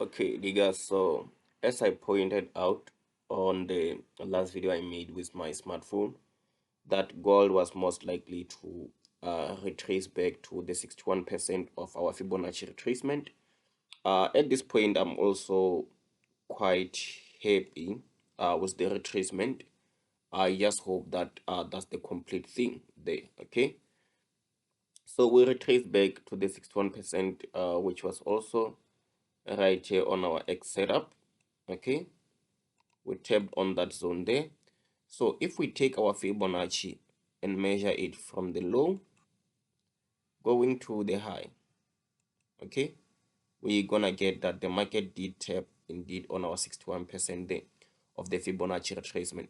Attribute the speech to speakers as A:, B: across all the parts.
A: Okay, Diga, so as I pointed out on the last video I made with my smartphone, that gold was most likely to retrace back to the 61% of our Fibonacci retracement. At this point, I'm also quite happy with the retracement. I just hope that that's the complete thing there, okay? So we retrace back to the 61%, which was also right here on our X setup, okay? We tapped on that zone there. So if we take our Fibonacci and measure it from the low going to the high, okay, we're gonna get that the market did tap indeed on our 61% there of the Fibonacci retracement.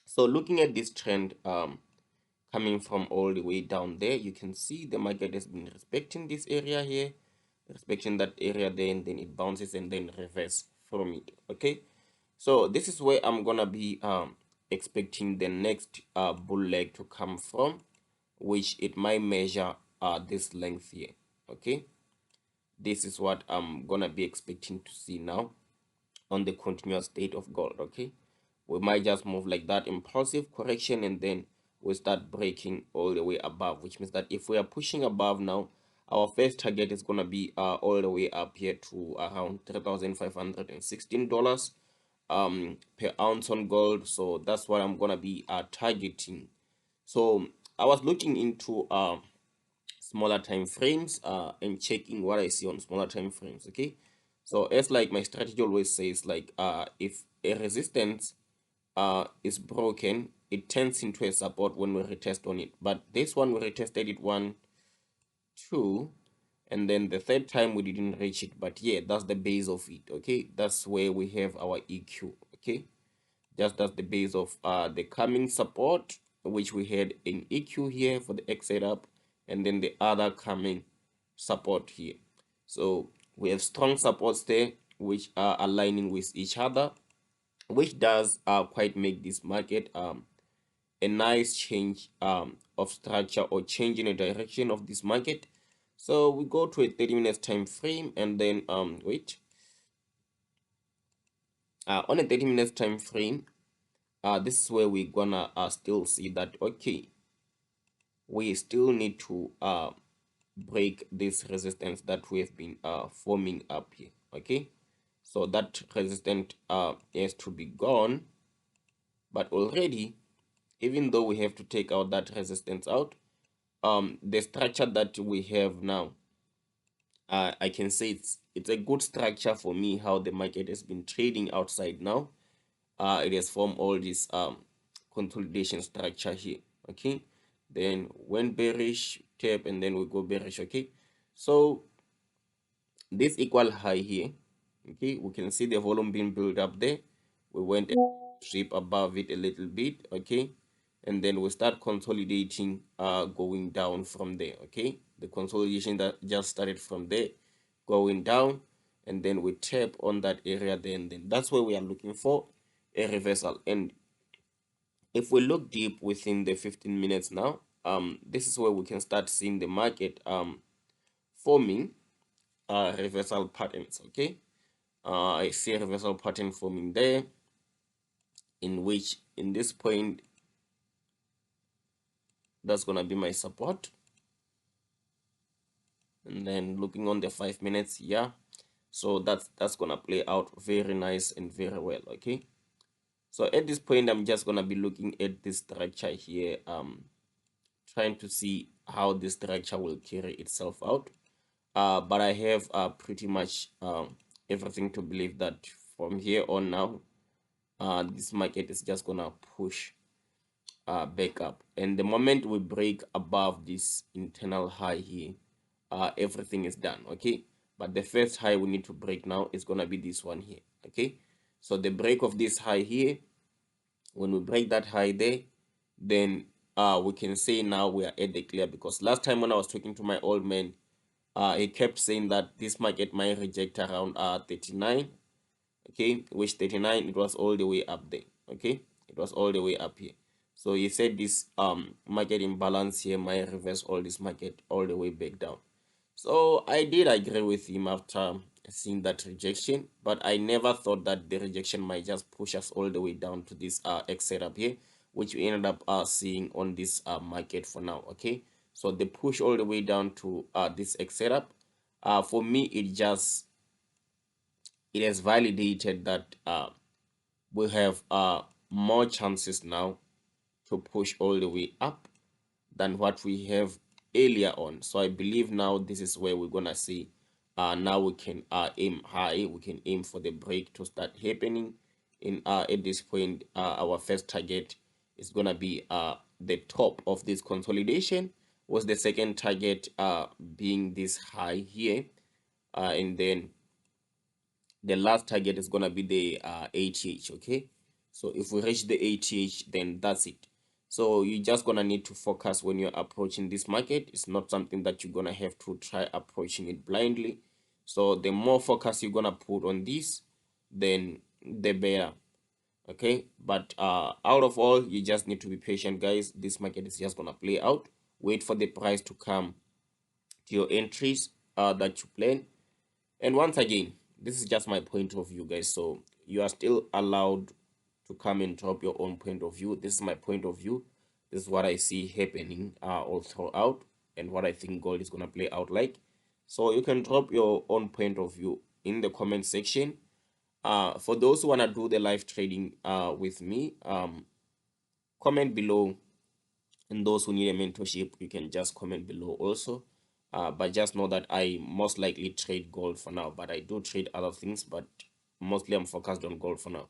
A: So looking at this trend coming from all the way down there, you can see the market has been respecting this area here, respecting that area there, and then it bounces and then reverse from it, okay? So this is where I'm gonna be expecting the next bull leg to come from, which it might measure this length here, okay? This is what I'm gonna be expecting to see now on the continuous state of gold, okay? We might just move like that impulsive correction, and then we start breaking all the way above, which means that if we are pushing above now, our first target is gonna be all the way up here to around $3,516 per ounce on gold. So that's what I'm gonna be targeting. So I was looking into smaller time frames and checking what I see on smaller time frames, okay? So as like my strategy always says, like if a resistance is broken, it turns into a support when we retest on it. But this one, we retested it 1, 2, and then the third time we didn't reach it. But yeah, that's the base of it, okay? That's where we have our EQ, okay? Just that's the base of the coming support, which we had in EQ here for the X setup, and then the other coming support here. So we have strong supports there which are aligning with each other, which does quite make this market a nice change of structure or change in the direction of this market. So we go to a 30 minutes time frame, and then wait, on a 30 minutes time frame, this is where we're gonna still see that, okay, we still need to break this resistance that we have been forming up here, okay? So that resistance has to be gone, but already, even though we have to take out that resistance out, the structure that we have now, I can say it's a good structure for me, how the market has been trading outside now. It has formed all this consolidation structure here, okay? Then when bearish tap, and then we go bearish, okay? So this equal high here, okay, we can see the volume being built up there. We went a strip above it a little bit, okay, and then we start consolidating going down from there, okay? The consolidation that just started from there going down, and then we tap on that area there, and then that's where we are looking for a reversal. And if we look deep within the 15 minutes now, this is where we can start seeing the market forming reversal patterns, okay? I see a reversal pattern forming there, in which in this point, that's gonna be my support. And then looking on the 5 minutes, yeah, so that's gonna play out very nice and very well, okay? So at this point, I'm just gonna be looking at this structure here, trying to see how this structure will carry itself out. But I have pretty much everything to believe that from here on now, this market is just gonna push back up, and the moment we break above this internal high here, everything is done, okay? But the first high we need to break now is gonna be this one here, okay? So the break of this high here, when we break that high there, then we can say now we are at the clear, because last time when I was talking to my old man, he kept saying that this market might reject around 39, okay, which 39, it was all the way up there, okay? It was all the way up here. So he said this market imbalance here might reverse all this market all the way back down. So I did agree with him after seeing that rejection, but I never thought that the rejection might just push us all the way down to this X setup here, which we ended up seeing on this market for now. Okay, so the push all the way down to this X setup, for me it has validated that we have more chances now to push all the way up than what we have earlier on. So I believe now this is where we're gonna see now we can aim high, we can aim for the break to start happening. In at this point, our first target is gonna be the top of this consolidation, was the second target being this high here, and then the last target is gonna be the ATH. Okay, so if we reach the ATH, then that's it. So you're just gonna need to focus when you're approaching this market. It's not something that you're gonna have to try approaching it blindly. So the more focus you're gonna put on this, then the better. Okay, but out of all, you just need to be patient, guys. This market is just gonna play out. Wait for the price to come to your entries that you plan. And once again, this is just my point of view, guys. So you are still allowed to come and drop your own point of view. This is my point of view. This is what I see happening all throughout, and what I think gold is gonna play out like. So you can drop your own point of view in the comment section. For those who wanna do the live trading with me, comment below, and those who need a mentorship, you can just comment below also. But just know that I most likely trade gold for now, but I do trade other things, but mostly I'm focused on gold for now.